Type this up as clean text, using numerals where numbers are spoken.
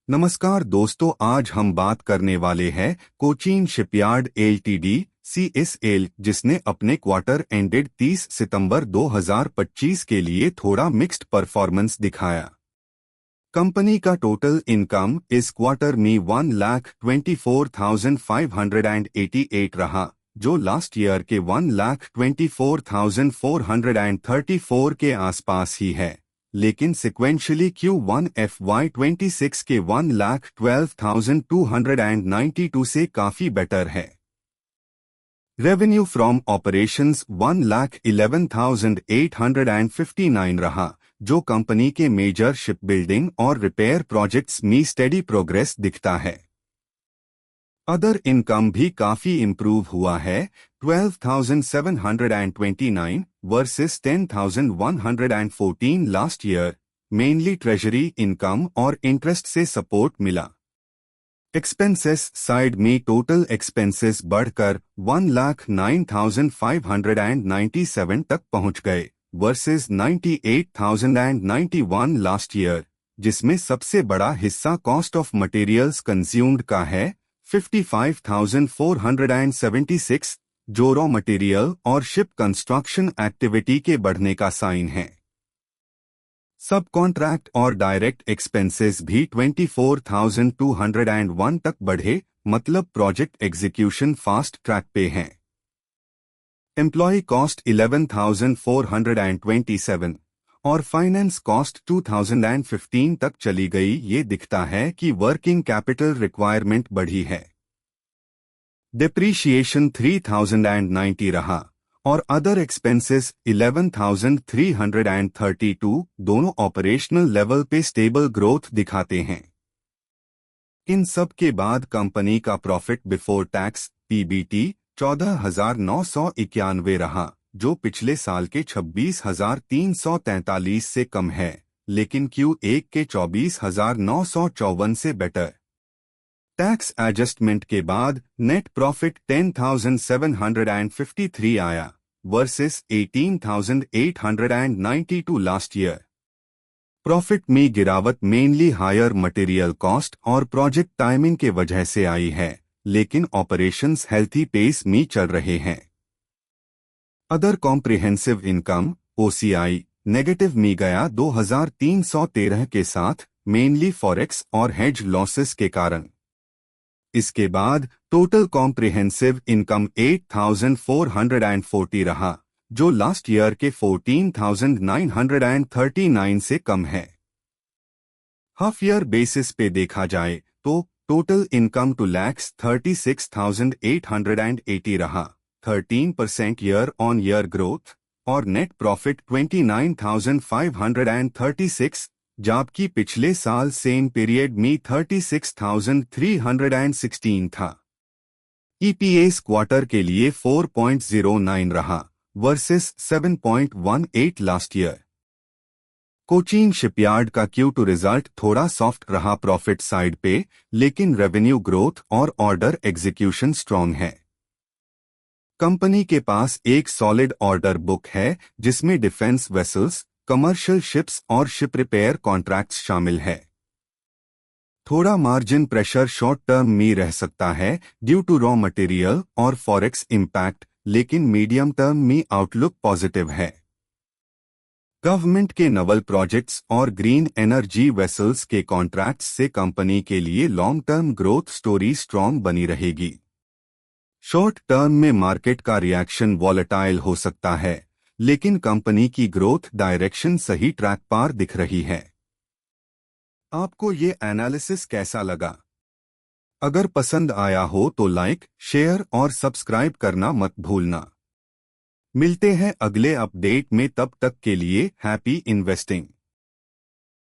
नमस्कार दोस्तों, आज हम बात करने वाले हैं कोचीन शिपयार्ड एलटीडी CSL, जिसने अपने क्वार्टर एंडेड 30 सितंबर 2025 के लिए थोड़ा मिक्स्ड परफॉर्मेंस दिखाया। कंपनी का टोटल इनकम इस क्वार्टर में 1,24,588 रहा, जो लास्ट ईयर के 1,24,434 के आसपास ही है, लेकिन सिक्वेंशली Q1 FY26 के 1,12,292 से काफी बेटर है। रेवेन्यू फ्रॉम ऑपरेशंस 1,11,859 रहा, जो कंपनी के मेजर शिप बिल्डिंग और रिपेयर प्रोजेक्ट्स में स्टेडी प्रोग्रेस दिखता है। अदर इनकम भी काफी इम्प्रूव हुआ है, 12,729 versus 10,114 last year, mainly treasury income और इंटरेस्ट से सपोर्ट मिला। एक्सपेंसेस साइड में टोटल एक्सपेंसेस बढ़कर 1,09,597 तक पहुंच गए वर्सेस 98,091 लास्ट ईयर, जिसमें सबसे बड़ा हिस्सा कॉस्ट ऑफ मटेरियल्स कंज्यूम्ड का है, 55,476, जो रॉ मटेरियल और शिप कंस्ट्रक्शन एक्टिविटी के बढ़ने का साइन है। सब कॉन्ट्रैक्ट और डायरेक्ट एक्सपेंसेस भी 24,201 तक बढ़े, मतलब प्रोजेक्ट एग्जीक्यूशन फास्ट ट्रैक पे है। एम्प्लॉय कॉस्ट 11,427 और फाइनेंस कॉस्ट 2,015 तक चली गई। ये दिखता है कि वर्किंग कैपिटल रिक्वायरमेंट बढ़ी है। डिप्रीशिएशन 3,090 रहा और अदर एक्सपेंसेस 11,332, दोनों ऑपरेशनल लेवल पे स्टेबल ग्रोथ दिखाते हैं। इन सब के बाद कंपनी का प्रॉफिट बिफोर टैक्स PBT 14,991 रहा, जो पिछले साल के 26,343 से कम है, लेकिन Q1 के 24,954 से बेटर। टैक्स एडजस्टमेंट के बाद नेट प्रॉफिट 10,753 आया वर्सेस 18,892 लास्ट ईयर। प्रॉफिट में गिरावट मेनली हायर मटेरियल कॉस्ट और प्रोजेक्ट टाइमिंग के वजह से आई है, लेकिन ऑपरेशंस हेल्थी पेस में चल रहे हैं। Other comprehensive income OCI negative में गया 2,313 के साथ, मेनली फॉरेक्स और हेज लॉसेस के कारण। इसके बाद टोटल कॉम्प्रिहेंसिव इनकम 8,440 रहा, जो लास्ट ईयर के 14,939 से कम है। हाफ ईयर बेसिस पे देखा जाए तो टोटल इनकम 2,36,880 रहा, 13% ईयर ऑन ईयर ग्रोथ, और नेट प्रॉफिट 29,536, जबकि पिछले साल सेम पीरियड में 36,316 था। EPS क्वार्टर के लिए 4.09 रहा versus 7.18 last year. Cochin shipyard का Q2 रिजल्ट थोड़ा सॉफ्ट रहा प्रॉफिट साइड पे, लेकिन रेवेन्यू ग्रोथ और ऑर्डर एग्जीक्यूशन स्ट्रॉन्ग है। कंपनी के पास एक सॉलिड ऑर्डर बुक है, जिसमें डिफेंस वेसल्स, कमर्शियल शिप्स और शिप रिपेयर कॉन्ट्रैक्ट्स शामिल है। थोड़ा मार्जिन प्रेशर शॉर्ट टर्म में रह सकता है ड्यू टू रॉ मटेरियल और फॉरेक्स इम्पैक्ट, लेकिन मीडियम टर्म में आउटलुक पॉजिटिव है। गवर्नमेंट के नवल प्रोजेक्ट्स और ग्रीन एनर्जी वेसल्स के कॉन्ट्रैक्ट्स से कंपनी के लिए long term growth story strong बनी रहेगी। शॉर्ट टर्म में मार्केट का रिएक्शन वॉलेटाइल हो सकता है, लेकिन कंपनी की ग्रोथ डायरेक्शन सही ट्रैक पर दिख रही है। आपको ये एनालिसिस कैसा लगा? अगर पसंद आया हो तो लाइक, शेयर और सब्सक्राइब करना मत भूलना। मिलते हैं अगले अपडेट में, तब तक के लिए हैप्पी इन्वेस्टिंग।